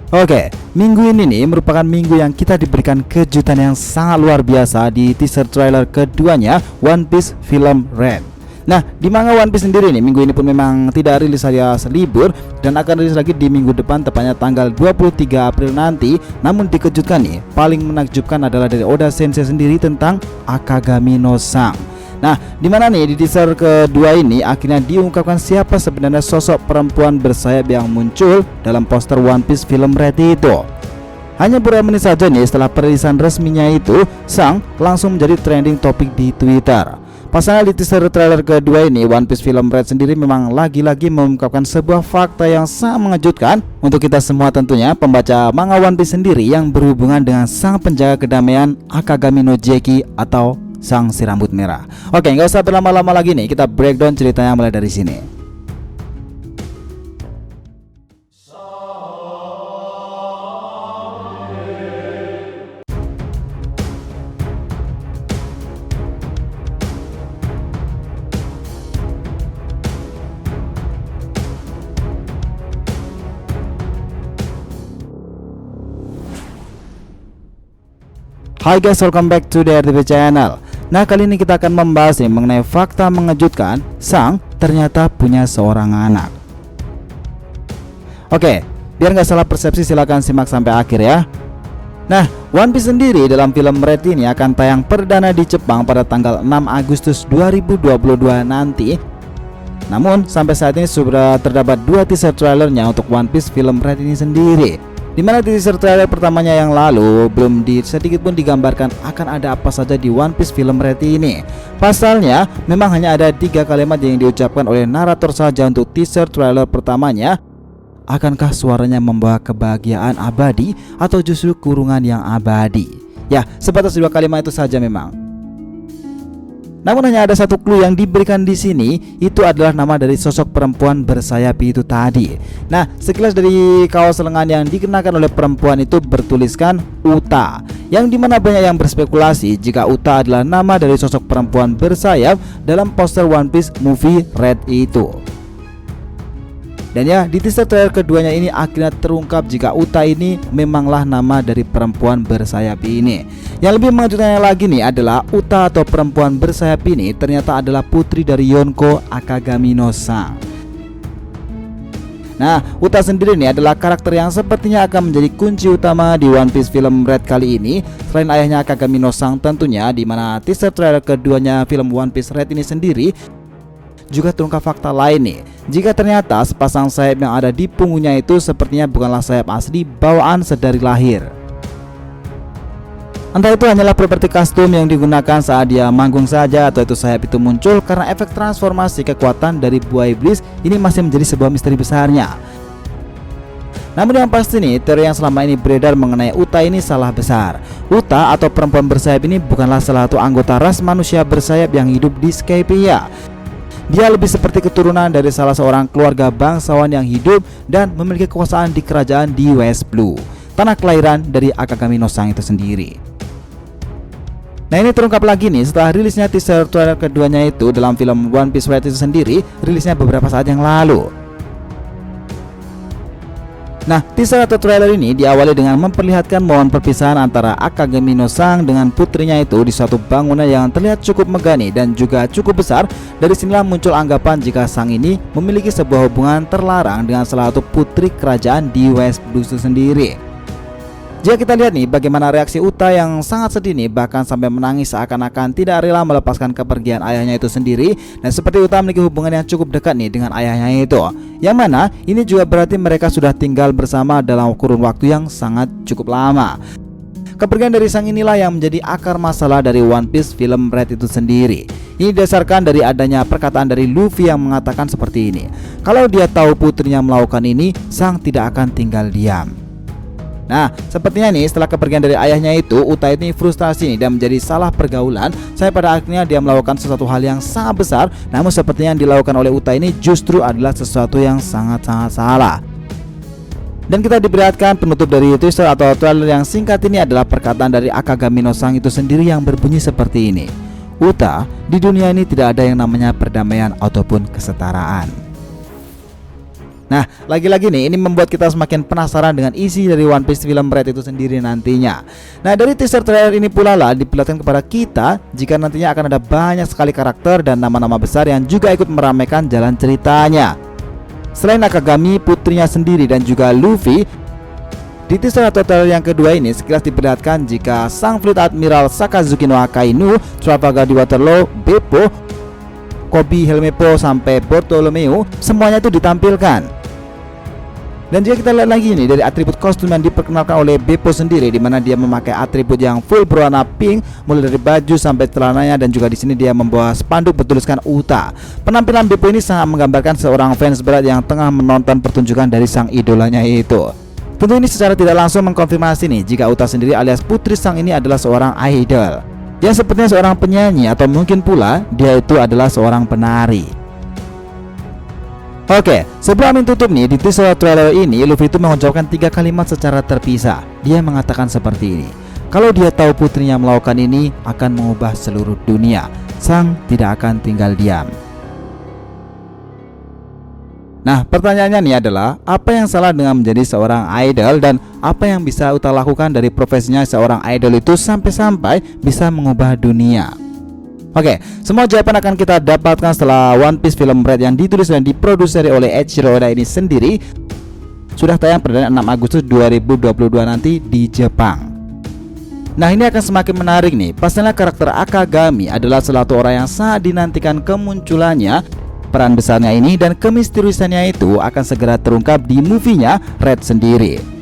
Oke, minggu ini nih merupakan minggu yang kita diberikan kejutan yang sangat luar biasa di teaser trailer keduanya One Piece Film Red. Nah, di manga One Piece sendiri nih minggu ini pun memang tidak rilis alias libur dan akan rilis lagi di minggu depan tepatnya tanggal 23 April nanti. Namun dikejutkan nih, paling menakjubkan adalah dari Oda Sensei sendiri tentang Akagami no Sang. Nah, dimana nih di teaser kedua ini akhirnya diungkapkan siapa sebenarnya sosok perempuan bersayap yang muncul dalam poster One Piece Film Red itu. Hanya beberapa menit saja nih setelah perilisan resminya itu, Sang langsung menjadi trending topik di Twitter. Pasalnya di teaser trailer kedua ini, One Piece Film Red sendiri memang lagi-lagi mengungkapkan sebuah fakta yang sangat mengejutkan untuk kita semua tentunya pembaca manga One Piece sendiri yang berhubungan dengan sang penjaga kedamaian Akagami no Jeki atau sang si rambut merah. Oke, nggak usah berlama-lama lagi nih, kita breakdown ceritanya mulai dari sini. Hai guys, welcome back to the RTP channel. Nah, kali ini kita akan membahas nih mengenai fakta mengejutkan Sang ternyata punya seorang anak. Oke, biar nggak salah persepsi silahkan simak sampai akhir ya. Nah, One Piece sendiri dalam film Red ini akan tayang perdana di Jepang pada tanggal 6 Agustus 2022 nanti. Namun sampai saat ini sudah terdapat 2 teaser trailernya untuk One Piece film Red ini sendiri. Dimana di teaser trailer pertamanya yang lalu belum sedikit pun digambarkan akan ada apa saja di One Piece Film Red ini. Pasalnya memang hanya ada 3 kalimat yang diucapkan oleh narator saja untuk teaser trailer pertamanya. Akankah suaranya membawa kebahagiaan abadi atau justru kurungan yang abadi? Ya, sebatas 2 kalimat itu saja memang. Namun hanya ada satu clue yang diberikan di sini, itu adalah nama dari sosok perempuan bersayap itu tadi. Nah, sekilas dari kaos lengan yang dikenakan oleh perempuan itu bertuliskan Uta, yang dimana banyak yang berspekulasi jika Uta adalah nama dari sosok perempuan bersayap dalam poster One Piece movie Red itu. Dan ya, di teaser trailer keduanya ini akhirnya terungkap jika Uta ini memanglah nama dari perempuan bersayap ini. Yang lebih mengejutkannya lagi nih adalah Uta atau perempuan bersayap ini ternyata adalah putri dari Yonko Akagami no Sang. Nah, Uta sendiri nih adalah karakter yang sepertinya akan menjadi kunci utama di One Piece Film Red kali ini. Selain ayahnya Akagami no Sang tentunya, di mana teaser trailer keduanya film One Piece Red ini sendiri juga terungkap fakta lain nih. Jika ternyata sepasang sayap yang ada di punggungnya itu sepertinya bukanlah sayap asli bawaan sedari lahir. Entah itu hanyalah properti kostum yang digunakan saat dia manggung saja, atau itu sayap itu muncul karena efek transformasi kekuatan dari buah iblis, ini masih menjadi sebuah misteri besarnya. Namun yang pasti nih, teori yang selama ini beredar mengenai Uta ini salah besar. Uta atau perempuan bersayap ini bukanlah salah satu anggota ras manusia bersayap yang hidup di Skypiea. Dia lebih seperti keturunan dari salah seorang keluarga bangsawan yang hidup dan memiliki kekuasaan di kerajaan di West Blue, tanah kelahiran dari Akagami no Sang itu sendiri. Nah, ini terungkap lagi nih setelah rilisnya teaser trailer keduanya itu dalam film One Piece Red itu sendiri, rilisnya beberapa saat yang lalu. Nah, teaser atau trailer ini diawali dengan memperlihatkan momen perpisahan antara Akagami no Sang dengan putrinya itu di suatu bangunan yang terlihat cukup megah nih dan juga cukup besar. Dari sinilah muncul anggapan jika Sang ini memiliki sebuah hubungan terlarang dengan salah satu putri kerajaan di West Blue itu sendiri. Jika kita lihat nih bagaimana reaksi Uta yang sangat sedih nih, bahkan sampai menangis seakan-akan tidak rela melepaskan kepergian ayahnya itu sendiri. Dan seperti Uta memiliki hubungan yang cukup dekat nih dengan ayahnya itu, yang mana ini juga berarti mereka sudah tinggal bersama dalam kurun waktu yang sangat cukup lama. Kepergian dari Sang inilah yang menjadi akar masalah dari One Piece Film Red itu sendiri. Ini didasarkan dari adanya perkataan dari Luffy yang mengatakan seperti ini: kalau dia tahu putrinya melakukan ini, Sang tidak akan tinggal diam. Nah, sepertinya nih setelah kepergian dari ayahnya itu, Uta ini frustasi nih dan menjadi salah pergaulan. Saya pada akhirnya dia melakukan sesuatu hal yang sangat besar. Namun sepertinya yang dilakukan oleh Uta ini justru adalah sesuatu yang sangat-sangat salah. Dan kita diperlihatkan penutup dari teaser atau trailer yang singkat ini adalah perkataan dari Akagami no Sang itu sendiri yang berbunyi seperti ini: Uta, di dunia ini tidak ada yang namanya perdamaian ataupun kesetaraan. Nah, lagi-lagi nih, ini membuat kita semakin penasaran dengan isi dari One Piece film Red itu sendiri nantinya. Nah, dari teaser trailer ini pula lah diperlihatkan kepada kita jika nantinya akan ada banyak sekali karakter dan nama-nama besar yang juga ikut meramaikan jalan ceritanya. Selain Akagami, putrinya sendiri dan juga Luffy, di teaser atau trailer yang kedua ini sekilas diperlihatkan jika sang Fleet Admiral Sakazuki no Akainu, Trafalgar di Waterloo, Beppo, Koby Helmeppo sampai Bartolomeo semuanya itu ditampilkan. Dan jika kita lihat lagi nih dari atribut kostum yang diperkenalkan oleh Beppo sendiri, di mana dia memakai atribut yang full berwarna pink mulai dari baju sampai celananya, dan juga di sini dia membawa spanduk bertuliskan Uta. Penampilan Beppo ini sangat menggambarkan seorang fans berat yang tengah menonton pertunjukan dari sang idolanya itu. Tentu ini secara tidak langsung mengkonfirmasi nih jika Uta sendiri alias putri sang ini adalah seorang idol, yang sepertinya seorang penyanyi atau mungkin pula dia itu adalah seorang penari. Oke, sebelum tutup nih, di teaser trailer ini Luffy itu mengucapkan 3 kalimat secara terpisah. Dia mengatakan seperti ini: kalau dia tahu putrinya melakukan ini akan mengubah seluruh dunia, sang tidak akan tinggal diam. Nah, pertanyaannya nih adalah, apa yang salah dengan menjadi seorang idol, dan apa yang bisa Uta lakukan dari profesinya seorang idol itu sampai bisa mengubah dunia? Oke, semua jawaban akan kita dapatkan setelah One Piece film Red yang ditulis dan diproduksi oleh Eiichiro Oda ini sendiri sudah tayang pada 6 Agustus 2022 nanti di Jepang. Nah, ini akan semakin menarik nih. Pastinya karakter Akagami adalah salah satu orang yang sangat dinantikan kemunculannya, peran besarnya ini dan kemisteriusannya itu akan segera terungkap di movie-nya Red sendiri.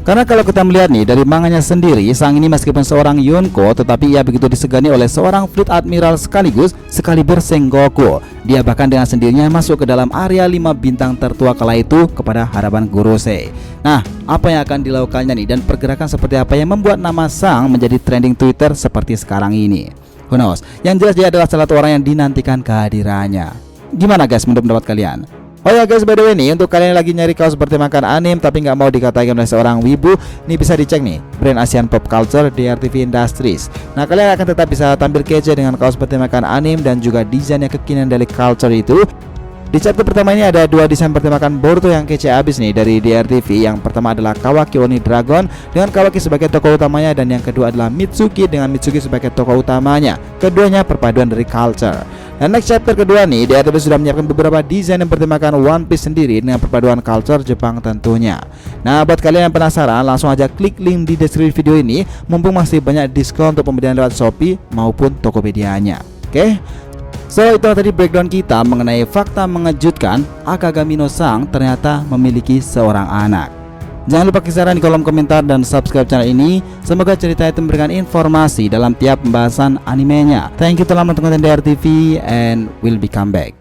Karena kalau kita melihat nih dari manganya sendiri, sang ini meskipun seorang Yonko, tetapi ia begitu disegani oleh seorang Fleet Admiral sekaligus Excalibur Sengoku. Dia bahkan dengan sendirinya masuk ke dalam area 5 bintang tertua kala itu kepada hadapan Gorosei. Nah, apa yang akan dilakukannya nih, dan pergerakan seperti apa yang membuat nama sang menjadi trending Twitter seperti sekarang ini? Who knows? Yang jelas dia adalah salah satu orang yang dinantikan kehadirannya. Gimana guys menurut pendapat kalian? Oh ya guys, by the way nih, untuk kalian yang lagi nyari kaos bertemakan anime tapi nggak mau dikatakan oleh seorang wibu, nih bisa dicek nih brand Asian Pop Culture DRTV Industries. Nah, kalian akan tetap bisa tampil kece dengan kaos bertemakan anime dan juga desain yang kekinian dari culture itu. Di chapter pertama ini ada 2 desain bertemakan Boruto yang kece abis nih dari DRTV. Yang pertama adalah Kawaki Oni Dragon dengan Kawaki sebagai tokoh utamanya, dan yang kedua adalah Mitsuki dengan Mitsuki sebagai tokoh utamanya. Keduanya perpaduan dari culture. Dan next chapter kedua nih, DRTV sudah menyiapkan beberapa desain yang bertemakan One Piece sendiri dengan perpaduan culture Jepang tentunya. Nah, buat kalian yang penasaran, langsung aja klik link di deskripsi video ini, mumpung masih banyak diskon untuk pembelian lewat Shopee maupun Tokopedia-nya. Oke? So, itu tadi breakdown kita mengenai fakta mengejutkan Akagami no Sang ternyata memiliki seorang anak. Jangan lupa kisaran di kolom komentar dan subscribe channel ini. Semoga cerita itu memberikan informasi dalam tiap pembahasan animenya. Thank you telah menonton DRTV and we'll be come back.